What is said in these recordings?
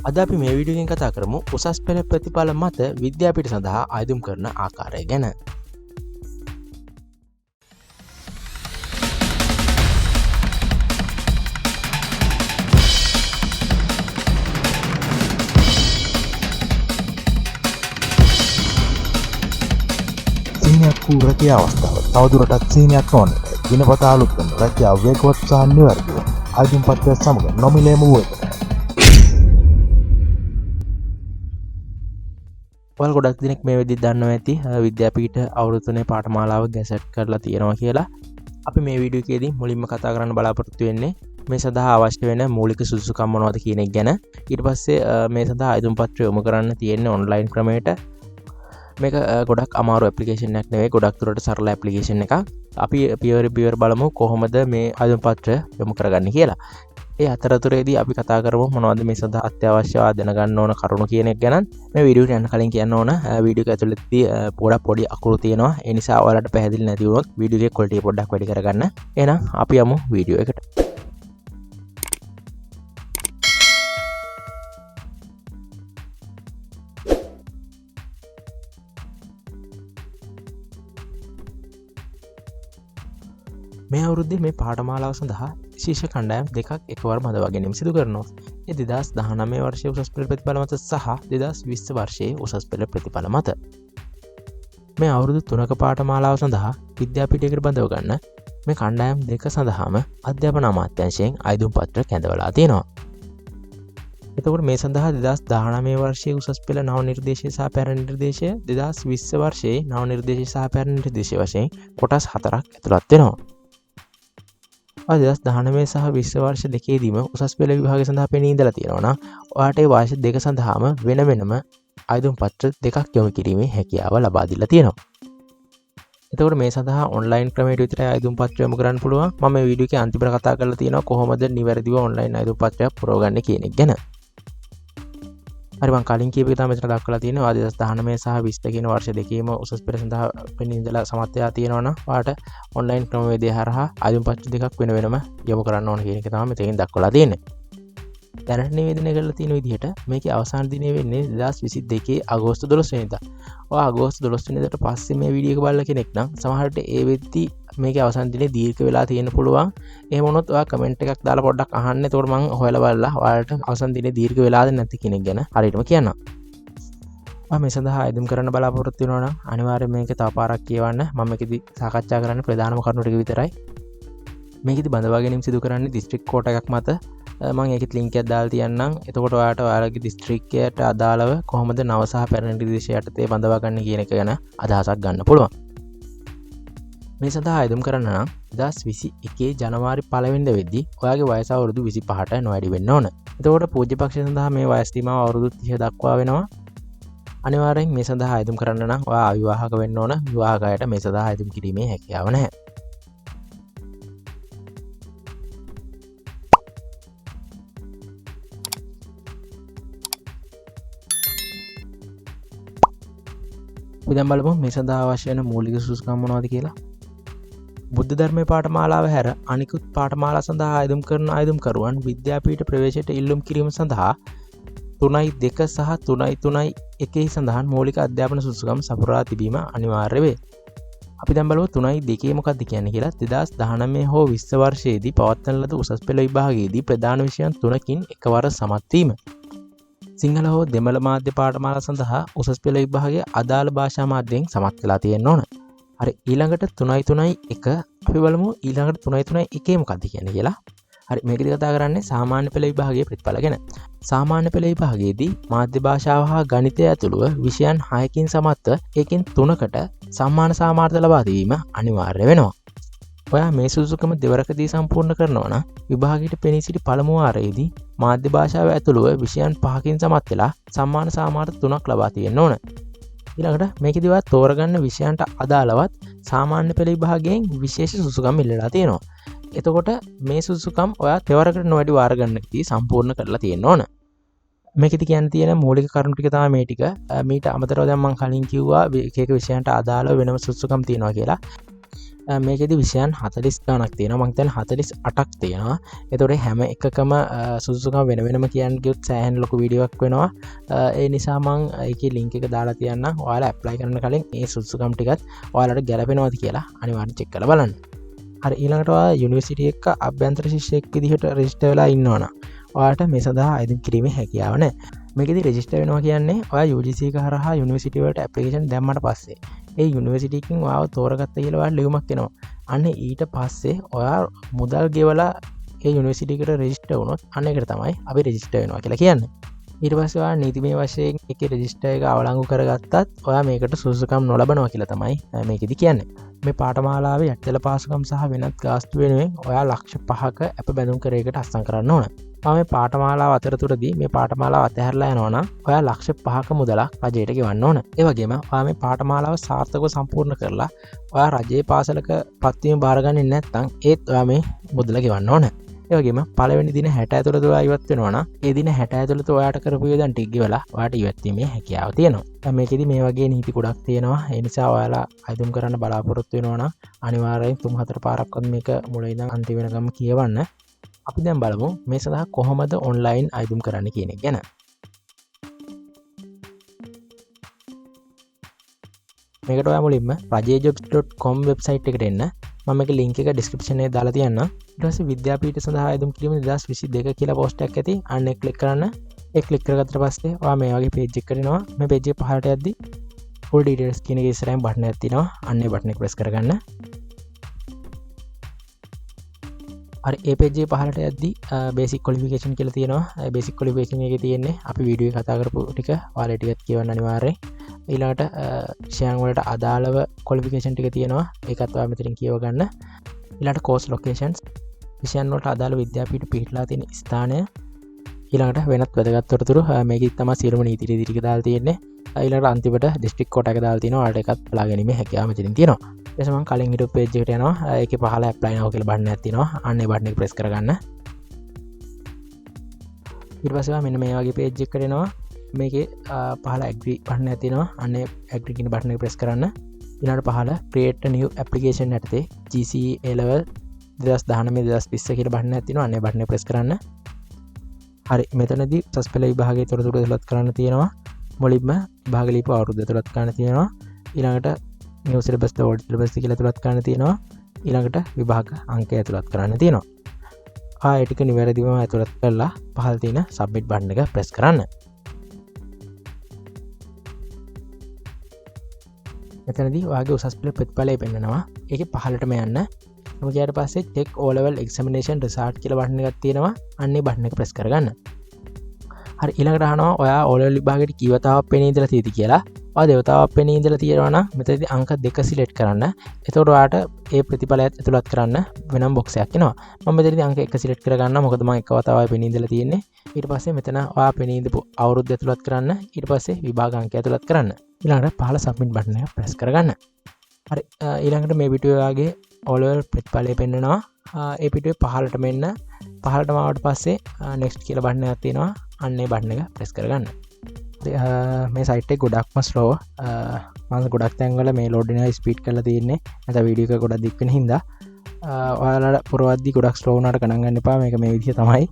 අද අපි මේ වීඩියෝ එකෙන් කතා කරමු උසස් පෙළ ප්‍රතිඵල මත විද්‍යාපීඨ සඳහා ආයුම් කරන ආකාරය ගැන. සීනියක් වූ රැකියා අවස්ථාව තවදුරටත් සීනියක් නොවන්නට දිනපතා අලුත් වන රැකියා වේගවත් සහ නිවැරදිව ආයුම් පත්‍රය සමග නොමිලේම වූ එකට. ඔයාලා ගොඩක් දිනෙක මේ වෙද්දි දන්නවා ඇති විද්‍යාපීඨ අවුරුදු 3 පාඨමාලාව ගැසට් කරලා තියෙනවා කියලා. අපි මේ වීඩියෝ එකේදී මුලින්ම කතා කරන්න බලාපොරොත්තු වෙන්නේ මේ සඳහා අවශ්‍ය වෙන මූලික සුදුසුකම් මොනවද කියන එක ගැන. ඊට පස්සේ මේ සඳහා ආයුම් පත්‍රය යොමු කරන්න තියෙන්නේ ඔන්ලයින් ක්‍රමයට. මේක ගොඩක් අමාරු ඇප්ලිකේෂන් එකක් නෙවෙයි, ගොඩක් දුරට සරල ඇප්ලිකේෂන් එකක්. අපි පියවර බලමු කොහොමද මේ ආයුම් පත්‍රය යොමු කරගන්නේ කියලා. ඒ අතරතුරේදී අපි කතා කරමු මොනවද මේ සඳහා අත්‍යවශ්‍යව දැනගන්න ඕන කරුණු කියන එක ගැන. මේ වීඩියෝ එක යන්න කලින් කියන්න ඕන වීඩියෝ එක ඇතුළතදී පොඩි අකුරු තියෙනවා. ඒ නිසා ඔයාලට පැහැදිලි නැති වුණොත් වීඩියෝ එකේ ක්වොලිටි පොඩ්ඩක් වැඩි කරගන්න. එහෙනම් අපි යමු වීඩියෝ එකට. මේ අවුරුද්දේ මේ පාඨමාලාව සඳහා ශිෂ්‍ය කණ්ඩායම් දෙකක් එකවර මදවා ගැනීම සිදු කරනවා. ඒ 2019 වර්ෂයේ උසස් පෙළ ප්‍රතිඵල මත සහ 2020 වර්ෂයේ උසස් පෙළ ප්‍රතිඵල මත. මේ අවුරුදු 3ක පාඨමාලාව සඳහා විද්‍යාපීඨයකට බඳව ගන්න මේ කණ්ඩායම් දෙක සඳහාම අධ්‍යාපන අමාත්‍යාංශයෙන් ආයුම් පත්‍ර කැඳවලා තියෙනවා. එතකොට මේ සඳහා 2019 වර්ෂයේ උසස් පෙළ නව නිර්දේශය සහ පැරණි නිර්දේශය 2020 වර්ෂයේ නව නිර්දේශය සහ පැරණි නිර්දේශය වශයෙන් කොටස් 4ක් ඇතුළත් වෙනවා. 2019 සහ 20 වර්ෂ දෙකේදීම උසස් පෙළ විභාගය සඳහා පෙනී ඉඳලා තියෙනවා නම් ඔයාට ඒ වර්ෂ දෙක සඳහාම වෙන වෙනම ආයුම් පත්‍ර දෙකක් යොමු කිරීමේ හැකියාව ලබා දීලා තියෙනවා. එතකොට මේ සඳහා ඔන්ලයින් ක්‍රමයට විතරයි ආයුම් පත්‍රය යොමු කරන්න පුළුවන්. මම මේ වීඩියෝ එකේ අන්තිමට කතා කරලා තියෙනවා කොහොමද නිවැරදිව ඔන්ලයින් ආයුම් පත්‍රයක් පුරවගන්නේ කියන එක ගැන. හරි, මම කලින් කියපු එක තමයි මෙතන දක්වලා තියෙනවා. 2019 සහ 20 කියන වර්ෂ දෙකේම උසස් පෙළ සඳහා පෙනී ඉඳලා සමත් වෙලා තියෙනවා නම් ඔයාට ඔන්ලයින් ක්‍රමවේදය හරහා ආයුම් පත්‍ර දෙකක් වෙන වෙනම යොමු කරන්න ඕන කියන එක තමයි මෙතනින් දක්වලා තියෙන්නේ. දැනට නිවේදනය කරලා තියෙන විදිහට මේකේ අවසාන දිනේ වෙන්නේ 2022 අගෝස්තු 12 වෙනිදා. ඔය අගෝස්තු 12 වෙනිදාට පස්සේ මේ වීඩියෝ එක බලලා කෙනෙක් නම් සමහරවිට ඒ වෙද්දි මේකේ අවසාන දිනේ දීර්ඝ වෙලා තියෙන්න පුළුවන්. එහෙම වුණොත් ඔයා කමෙන්ට් එකක් දාලා පොඩ්ඩක් අහන්න. එතකොට මම හොයලා බලලා ඔයාලට අවසාන දිනේ දීර්ඝ වෙලාද නැති කියන එක ගැන හරියටම කියන්නම්. මේ සඳහා ආයුම් කරන්න බලාපොරොත්තු වෙනවා නම් අනිවාර්යයෙන් මේක තව පාරක් කියවන්න. මම මේකෙදි සාකච්ඡා කරන්නේ ප්‍රධානම කරුණු ටික විතරයි. මේකෙදි බඳවා ගැනීම සිදු කරන්නේ දිස්ත්‍රික් කෝට එකක් මත. මම ඒකෙත් ලින්ක් එකක් දාලා තියන්නම්. එතකොට ඔයාලට ඔයාලගේ දිස්ත්‍රික්කයට අදාළව කොහොමද නව සහ පැරණි නිර්දේශ යටතේ බඳවා ගන්න කියන එක ගැන අදහසක් ගන්න පුළුවන්. මේ සඳහා ආයුම් කරන්න නම් 2021 ජනවාරි 1 වෙනිදා වෙද්දී ඔයාගේ වයස අවුරුදු 25ට නොවැඩි වෙන්න ඕන. එතකොට පූජ්‍ය පක්ෂය සඳහා මේ වයස් සීමාව අවුරුදු 30 දක්වා වෙනවා. අනිවාර්යෙන් මේ සඳහා ආයුම් කරන්න නම් ඔයා අවිවාහක වෙන්න ඕන. විවාහක අයට මේ සඳහා ආයුම් කිරීමේ හැකියාව නැහැ. අපි දැන් බලමු මේ සඳහා අවශ්‍ය වෙන මූලික සුසුකම් මොනවද කියලා. බුද්ධ ධර්මයේ පාඨමාලාව හැර අනිකුත් පාඨමාලා සඳහා ආයුම් කරන ආයුම්කරුවන් විද්‍යාපීඨ ප්‍රවේශයට ඉල්ලුම් කිරීම සඳහා 3.2 සහ 3.1 සඳහන් මූලික අධ්‍යාපන සුසුකම් සපුරා තිබීම අනිවාර්ය වේ. අපි දැන් බලමු 3.2 මොකක්ද කියන්නේ කියලා. 2019 හෝ 20 වර්ෂයේදී පවත්වන ලද උසස් පෙළ විභාගයේදී ප්‍රධාන විෂයන් 3කින් එකවර සමත් වීම. සිංහල හෝ දෙමළ මාධ්‍ය පාඨමාලා සඳහා උසස් පෙළ විභාගයේ අදාළ භාෂා මාධ්‍යයෙන් සමත් වෙලා තියෙන්න ඕන. හරි, ඊළඟට 3.1 අපි බලමු ඊළඟට 3.1 මොකක්ද කියන්නේ කියලා. හරි, මේකදී කතා කරන්නේ සාමාන්‍ය පෙළ විභාගයේ ප්‍රතිඵල ගැන. සාමාන්‍ය පෙළ විභාගයේදී මාධ්‍ය භාෂාව හා ගණිතය ඇතුළුව විෂයන් 6කින් සමත්ව ඒකෙන් 3කට සම්මාන සාමාර්ථ ලබා දීම අනිවාර්ය වෙනවා. ඔයා මේ සුසුකම දෙවරකදී සම්පූර්ණ කරනවා නම් විභාගයට පෙනී සිටි පළමු වාරයේදී මාධ්‍ය භාෂාව ඇතුළුව විෂයන් 5කින් සමත් වෙලා සම්මාන සාමාර්ථ 3ක් ලබා තියෙන්න ඕන. ඊළඟට මේකදී ඔයා තෝරගන්න විෂයන්ට අදාළවත් සාමාන්‍ය පෙළ විභාගයෙන් විශේෂ සුසුකම් ඉල්ලලා තියෙනවා. එතකොට මේ සුසුකම් ඔයා තෙවරකට නොවැඩි වාර ගන්නකදී සම්පූර්ණ කරලා තියෙන්න ඕන. මේකෙදි කියන්න තියෙන මූලික කරුණු ටික තමයි මේ ටික. මීට අමතරව දැන් මම කලින් කිව්වා එක එක විෂයන්ට අදාළව වෙනම සුසුකම් තියෙනවා කියලා. මේකෙදි විෂයන් 40 ගණක් තියෙනවා. මම දැන් 48ක් තියෙනවා. ඒතකොට හැම එකකම සුදුසුකම් වෙන වෙනම කියන්න ගියොත් සෑහෙන ලොකු වීඩියෝ එකක් වෙනවා. ඒ නිසා මම ඒකේ link එක දාලා තියන්නම්. ඔයාලා apply කරන්න කලින් මේ සුදුසුකම් ටිකත් ඔයාලට ගැලපෙනවද කියලා අනිවාර්යෙන් check කරලා බලන්න. හරි ඊළඟට ඔයා යුනිවර්සිටි එක අභ්‍යන්තර ශිෂ්‍යයෙක් විදිහට රෙජිස්ටර් වෙලා ඉන්නවනම් ඔයාලට මේ සඳහා අයිතිම් කිරීමේ හැකියාව නැහැ. මේකෙදි රෙජිස්ටර් වෙනවා කියන්නේ ඔයා UGC එක හරහා යුනිවර්සිටි වලට ඇප්ලිකේෂන් දැම්මට පස්සේ ඒ යුනිවර්සිටි එකකින් ඔයාව තෝරගත්ත කියලා ඔයාලට ලියුමක් එනවා. අන්න ඊට පස්සේ ඔයා මුදල් ගෙවලා ඒ යුනිවර්සිටි එකට රෙජිස්ටර් වුණොත් අන්න ඒකට තමයි අපි රෙජිස්ටර් වෙනවා කියලා කියන්නේ. ඊට පස්සේ ඔයා නීතිමය වශයෙන් ඒකේ රෙජිස්ටර් එක අවලංගු කරගත්තත් ඔයා මේකට සුදුසුකම් නොලබනවා කියලා තමයි මේකෙදි කියන්නේ. මේ පාඨමාලාවේ යටිතල පාසුකම් සහ වෙනත් ගාස්තු වෙනුවෙන් ඔයා ලක්ෂ 5ක අප බැඳුම් කරයකට අත්සන් කරන්න ඕන. මේ පාඨමාලාව අතරතුරදී මේ පාඨමාලාව අතහැරලා යනවා නම් ඔයා ලක්ෂ 5ක මුදලක් රජයට ගෙවන්න ඕන. ඒ වගේම ඔයා මේ පාඨමාලාව සාර්ථකව සම්පූර්ණ කරලා ඔයා රජයේ පාසලක පත්වීම බාරගන්නේ නැත්නම් ඒත් ඔයා මේ මුදල ගෙවන්න ඕන. ඒ වගේම පළවෙනි දින 60 ඇතුළත ඔයා ඉවත් වෙනවා නම් ඒ දින 60 ඇතුළත ඔයාට කරපු වියදම් ටික ගෙවලා ඔයාට ඉවත් වීමේ හැකියාව තියෙනවා. දැන් මේකෙදි මේ වගේ නීති ගොඩක් තියෙනවා. ඒ නිසා ඔයාලා අයිතුම් කරන්න බලාපොරොත්තු වෙනවා නම් අනිවාර්යෙන් 3-4 පාරක්වත් මේක මුලින් ඉඳන් අන්තිම වෙනකම් කියවන්න. අපි දැන් බලමු මේ සඳහා කොහොමද ඔන්ලයින් අයිතුම් කරන්න කියන එක ගැන. මේකට ඔයා මුලින්ම rajayejobs.com වෙබ්සයිට් එකට එන්න. මම මේක link එක description එකේ දාලා තියන්නම්. ඊට පස්සේ විද්‍යාපීඨ සඳහා අයිතුම් කිරීම 2022 කියලා post එකක් ඇති. අන්න ඒක click කරන්න. ඒක click කරගත්තට පස්සේ ඔයා මේ වගේ page එකකට එනවා. මේ page එක පහළට යද්දි full details කියන එක ඉස්සරහින් button එකක් තියෙනවා. අන්න ඒ button එක press කරගන්න. හරි ඒ page එක පහළට යද්දි basic qualification කියලා තියෙනවා. ඒ basic qualification එකේ තියෙන්නේ අපි වීඩියෝ එකේ කතා කරපු ටික ඔයාලා ටිකක් කියවන්න අනිවාර්යයෙන්. ඊළඟට විෂයන් වලට අදාළව qualification ටික තියෙනවා. ඒකත් ඔයා මෙතනින් කියව ගන්න. ඊළඟට course locations විෂයන් වලට අදාළ විද්‍යාපීඨ පිහිටලා තියෙන ස්ථානය. ඊළඟට වෙනත් වැදගත් තොරතුරු මේකෙත් තමයි සියලුම නීති රීති ටික දාලා තියෙන්නේ. ඊළඟට අන්තිමට district code එක දාලා තිනවා. ඔයාලට ඒකත් බලා ගැනීම හැකියාව මෙතනින් තියෙනවා. ඊට මම කලින් හිටපු page එකට යනවා. ඒකේ පහළ apply now කියලා බටන් එකක් තියෙනවා. අන්න ඒ බටන් එක press කරගන්න. ඊට පස්සේ මෙන්න මේ වගේ page එකකට එනවා. මේකේ පහළ agree බටන් එකක් තියෙනවා. අන්න ඒ agree කියන බටන් එක press කරන්න. ඊළඟට පහළ create a new application යටතේ GCE A level 2019-2020 කියලා බටන් එකක් තියෙනවා. අන්න ඒ බටන් එක press කරන්න. හරි මෙතනදී උසස් පෙළ විභාගයේ තොරතුරු ඇතුළත් කරන්න තියෙනවා. මුලින්ම විභාග ලිපි අවුරුද්ද ඇතුළත් කරන්න තියෙනවා. ඊළඟට new syllabus old syllabus කියලා ඇතුළත් කරන්න තියෙනවා. ඊළඟට විභාග අංකය ඇතුළත් කරන්න තියෙනවා. ඒ ටික නිවැරදිවම ඇතුළත් කරලා පහළ තියෙන submit බටන් එක press කරන්න. මෙතනදී ඔයාගේ උසස් පෙළ ප්‍රතිඵලය පෙන්නනවා. ඒකේ පහළටම යන්න. එහෙම ගියාට පස්සේ check O level examination result කියලා බටන් එකක් තියෙනවා. අන්න ඒ බටන් එක press කරගන්න. හරි ඊළඟට අහනවා ඔයා O level විභාගයට කී වතාවක් පෙනී ඉඳලා තියෙද කියලා. ඔයා දෙවතාවක් පෙනී ඉඳලා තියෙනවා නම් මෙතනදී අංක 2 select කරන්න. එතකොට ඔයාට ඒ ප්‍රතිඵලයත් ඇතුළත් කරන්න වෙනම box එකක් එනවා. මම මෙතනදී අංක 1 select කරගන්නවා. මොකද මම එක වතාවයි පෙනී ඉඳලා තියෙන්නේ. ඊට පස්සේ මෙතන ඔයා පෙනී ඉඳපු අවුරුද්ද ඇතුළත් කරන්න. ඊට පස්සේ විභාග අංකය ඇතුළත් කරන්න. ඊළඟට පහළ submit බටන් එක press කරගන්න. හරි ඊළඟට මේ පිටුවේ ඔයාගේ O level ප්‍රතිඵලය පෙන්නනවා. ඒ පිටුවේ පහළටම එන්න. පහළටම ආවට පස්සේ next කියලා බටන් එකක් තියෙනවා. අන්න ඒ බටන් එක press කරගන්න. මේ සයිට් එක ගොඩක්ම slow. මම ගොඩක් තැන්වල මේ load වෙන ස්පීඩ් කරලා තියෙන්නේ. නැත්නම් වීඩියෝ එක ගොඩක් දික් වෙන හින්දා ඔයාලට පුරවද්දි ගොඩක් slow වුණාට ගණන් ගන්න එපා. මේක මේ විදිහ තමයි.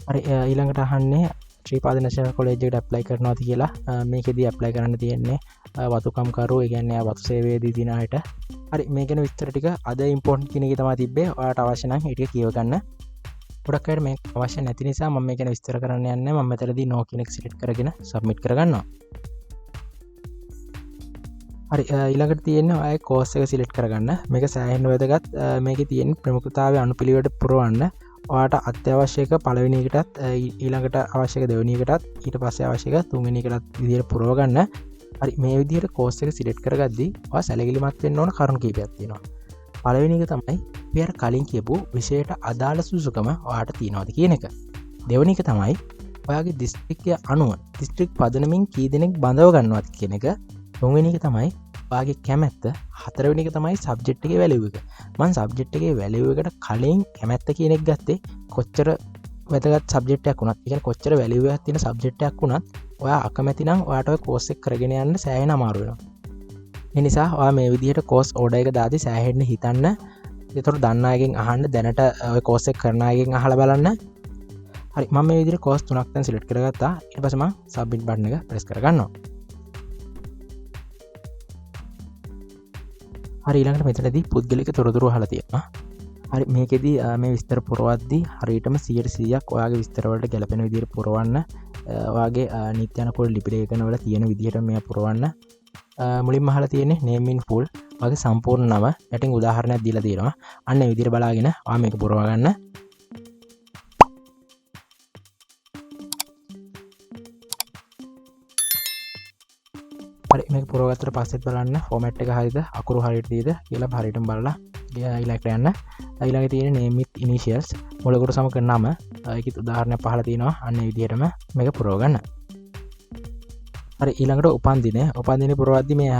හරි ඊළඟට අහන්නේ ශ්‍රීපාද නැෂනල් කොලෙජ් එකට ඇප්ලයි කරනවාද කියලා. මේකෙදී ඇප්ලයි කරන්න තියෙන්නේ වතුකම්කරු ඒ කියන්නේ වතු සේවයේදී දින අයට. හරි මේ ගැන විස්තර ටික අද ඉම්පෝර්ටන්ට් කියන එක තමයි තිබ්බේ. ඔයාලට අවශ්‍ය නම් ඒ ටික කියව ගන්න. ගොඩක් අයට මේක අවශ්‍ය නැති නිසා මම මේක ගැන විස්තර කරන්න යන්නේ. මම මෙතනදී no කියන එක සිලෙක්ට් කරගෙන සබ්මිට් කරගන්නවා. හරි ඊළඟට තියෙන්නේ ඔයගේ කෝස් එක සිලෙක්ට් කරගන්න. මේක සෑහෙන වැදගත්. මේකේ තියෙන ප්‍රමුඛතාවය අනුපිළිවෙලට පුරවන්න. ඔයාට අත්‍යවශ්‍ය එක පළවෙනි එකටත් ඊළඟට අවශ්‍ය එක දෙවෙනි එකටත් ඊට පස්සේ අවශ්‍ය එක තුන්වෙනි එකටත් විදිහට පුරව ගන්න. හරි මේ විදිහට කෝස් එක සිලෙක්ට් කරගද්දී ඔයා සැලකිලිමත් වෙන්න ඕන කරුණු කීපයක් තියෙනවා. පළවෙනි එක තමයි අපි අර කලින් කියපු විෂයට අදාළ සුසුකම ඔයාට තියෙනවද කියන එක. දෙවෙනි එක තමයි ඔයාගේ දිස්ත්‍රික්කය අනුව දිස්ත්‍රික් පදනමින් කී දෙනෙක් බඳව ගන්නවද කියන එක. තුන්වෙනි එක තමයි ඔයාගේ කැමැත්ත. හතරවෙනි එක තමයි සබ්ජෙක්ට් එකේ වැලියු එක. මම සබ්ජෙක්ට් එකේ වැලියු එකට කලින් කැමැත්ත කියන එක ගත්තේ කොච්චර වැදගත් සබ්ජෙක්ට් එකක් වුණත්. ඒ කියන්නේ කොච්චර වැලියු එකක් තියෙන සබ්ජෙක්ට් එකක් වුණත් ඔයා අකමැති නම් ඔයාට ඔය කෝස් එක කරගෙන යන්න සෑහෙන අමාරු වෙනවා. ඒ නිසා ඔයා මේ විදිහට කෝස් ඕඩර් එක දාදී සෑහෙන්න හිතන්න. ඒතකොට දන්න අයගෙන් අහන්න, දැනට ඔය කෝස් එක කරන අයගෙන් අහලා බලන්න. හරි, මම මේ විදිහට කෝස් 3ක් දැන් සිලෙක්ට් කරගත්තා. ඊට පස්සේ මම සබ්මිට් බටන් එක ප්‍රෙස් කරගන්නවා. හරි, ඊළඟට මෙතනදී පුද්ගලික තොරතුරු අහලා තියෙනවා. හරි, මේකෙදී මේ විස්තර පුරවද්දී හරියටම 100%ක් ඔයාගේ විස්තර වලට ගැලපෙන විදිහට පුරවන්න. ඔයාගේ නීති අනුකූල ලිපි ලේඛන වල තියෙන විදිහට මේ පුරවන්න. මුලින්ම අහලා තියෙන්නේ name in full වගේ සම්පූර්ණ නම යටින් උදාහරණයක් දීලා තියෙනවා. අන්න ඒ විදිහට බලාගෙන ඔයා මේක පුරව ගන්න. හරි, මේක පුරවගත්තට පස්සෙත් බලන්න ෆෝමැට් එක හරියද, අකුරු හරියට තියෙද කියලා හරියටම බලලා ඊළඟට යන්න. ඊළඟට තියෙන name with initials මුලකට සම කරන නම. ඒකෙත් උදාහරණයක් පහලා තියෙනවා. අන්න ඒ විදිහටම මේක පුරව ගන්න. හරි, ඊළඟට උපන්දිනේ පුරවද්දි මේ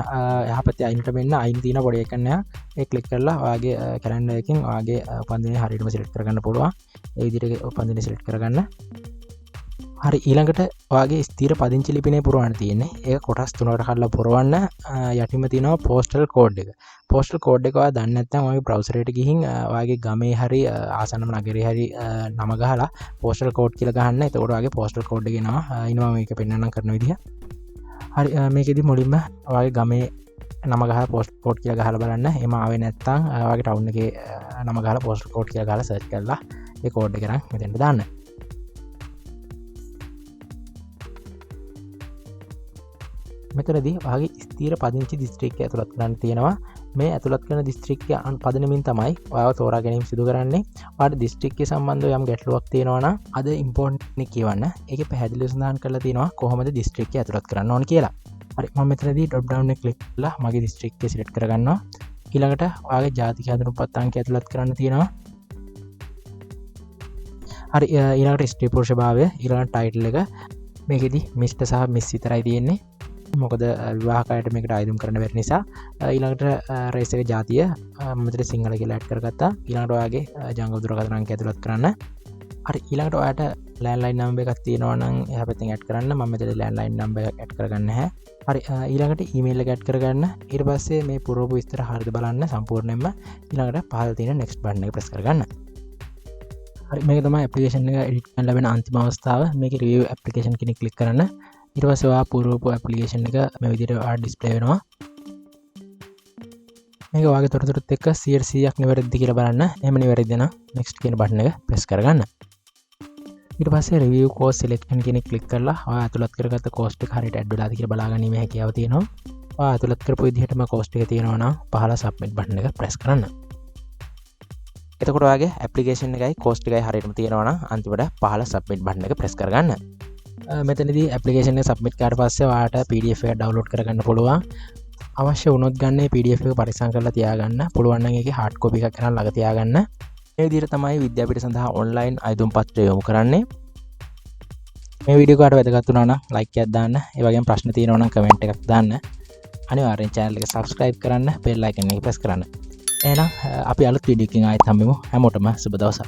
යහපත් අයිනට මෙන්න අයින් තියෙන පොඩි එකක් නෑ. ඒ ක්ලික් කරලා ඔයාගේ කැලෙන්ඩර් එකකින් ඔයාගේ උපන්දිනේ හරියටම සිලෙක්ට් කරගන්න පුළුවන්. ඒ විදිහට උපන්දිනේ සිලෙක්ට් කරගන්න. හරි, ඊළඟට ඔයාගේ ස්ථීර පදිංචි ලිපිනේ පුරවන්න තියෙන්නේ. ඒක කොටස් 3කට කඩලා පුරවන්න. යටින්ම තියෙනවා postal code එක. postal code එක ඔයා දන්නේ නැත්නම් ඔයාගේ browser එකට ගිහින් ඔයාගේ ගමේ හරි ආසන්නම නගරේ හරි නම ගහලා postal code කියලා ගහන්න. එතකොට ඔයාගේ postal code එක එනවා මේක පෙන්වන්නම් කරන විදිහ. හරි, මේකෙදි මුලින්ම ඔයාගේ ගමේ නම ගහලා post code කියලා ගහලා බලන්න. එම ආවේ නැත්නම් ඔයාගේ town එකේ නම ගහලා postal code කියලා ගහලා search කරලා ඒ code එක අරන් මෙතෙන්ට දාන්න. මෙතනදී ඔයාගේ ස්ථීර පදිංචි දිස්ත්‍රික්කය ඇතුළත් කරන්න තියෙනවා. මේ ඇතුළත් කරන දිස්ත්‍රික්කය පදනමින් තමයි ඔයාව තෝරා ගැනීම සිදු කරන්නේ. ඔයාට දිස්ත්‍රික්කය සම්බන්ධව යම් ගැටලුවක් තියෙනවා නම් අද ඉම්පෝර්ටන්ට් එක කියවන්න. ඒකේ පැහැදිලිව සඳහන් කරලා තියෙනවා කොහොමද දිස්ත්‍රික්කය ඇතුළත් කරන්න ඕන කියලා. හරි, මම මෙතනදී drop down එක ක්ලික් කරලා මගේ දිස්ත්‍රික්කය සිලෙක්ට් කරගන්නවා. ඊළඟට ඔයාගේ ජාතික හැඳුනුම්පත් අංකය ඇතුළත් කරන්න තියෙනවා. හරි, ඊළඟට ස්ත්‍රී පුරුෂ භාවය, ඊළඟට ටයිටල් එක. මේකෙදි මිස්ටර් සහ මිස් විතරයි තියෙන්නේ. මොකද විවාහකයට මේකට අයිදුම් කරන්න බැරි නිසා. ඊළඟට රේස් එක ජාතිය මෙතන සිංහල කියලා ඇඩ් කරගත්තා. ඊළඟට ඔයාගේ ජංගම දුරකථන අංකය ඇතුළත් කරන්න. හරි, ඊළඟට ඔයාට ලෑන්ඩ්ලයින් නම්බර් එකක් තියෙනවා නම් එහා පැත්තෙන් ඇඩ් කරන්න. මම මෙතන ලෑන්ඩ්ලයින් නම්බර් එකක් ඇඩ් කරගන්න නැහැ. හරි, ඊළඟට ඊමේල් එක ඇඩ් කරගන්න. ඊට පස්සේ මේ පුරවපු විස්තර හරියද බලන්න සම්පූර්ණයෙන්ම. ඊළඟට පහළ තියෙන next button එක press කරගන්න. හරි, මේක තමයි ඇප්ලිකේෂන් එක එඩිට් කරන්න ලැබෙන අන්තිම අවස්ථාව. මේකේ review application කෙනෙක් ක්ලික් කරන්න. ඊට පස්සේ ඔයා පුරවපු ඇප්ලිකේෂන් එක මේ විදිහට ඔයාට ඩිස්ප්ලේ වෙනවා. මේක ඔයාගේ තොරතුරුත් එක්ක 100%ක් නිවැරදිද කියලා බලන්න. එහෙම නිවැරදිද නම් next කියන බටන් එක press කරගන්න. ඊට පස්සේ review course selection කෙනෙක් ක්ලික් කරලා ඔයා ඇතුළත් කරගත්ත course එක හරියට add වෙලාද කියලා බලා ගැනීමේ හැකියාව තියෙනවා. ඔයා ඇතුළත් කරපු විදිහටම course එක තියෙනවා නම් පහළ submit බටන් එක press කරන්න. එතකොට ඔයාගේ ඇප්ලිකේෂන් එකයි course එකයි හරියටම තියෙනවා නම් අන්තිමට පහළ submit බටන් එක press කරගන්න. මෙතනදී ඇප්ලිකේෂන් එක සබ්මිට් කරාට පස්සේ ඔයාට PDF එක ඩවුන්ලෝඩ් කරගන්න පුළුවන්. අවශ්‍ය වුණොත් ගන්න මේ PDF එක පරිස්සම් කරලා තියාගන්න. පුළුවන් නම් ඒකේ hard copy එකක් කරන් ළඟ තියාගන්න. මේ විදිහට තමයි විද්‍යාපීඨ සඳහා online අයදුම් පත්‍රය යොමු කරන්නේ. මේ වීඩියෝ එකට වැදගත් වුණා නම් like එකක් දාන්න. ඒ වගේම ප්‍රශ්න තියෙනවා නම් comment එකක් දාන්න. අනිවාර්යෙන් channel එක subscribe කරන්න, bell icon එක press කරන්න. එහෙනම් අපි අලුත් වීඩියෝ එකකින් ආයෙත් හම්බෙමු. හැමෝටම සුබ දවසක්.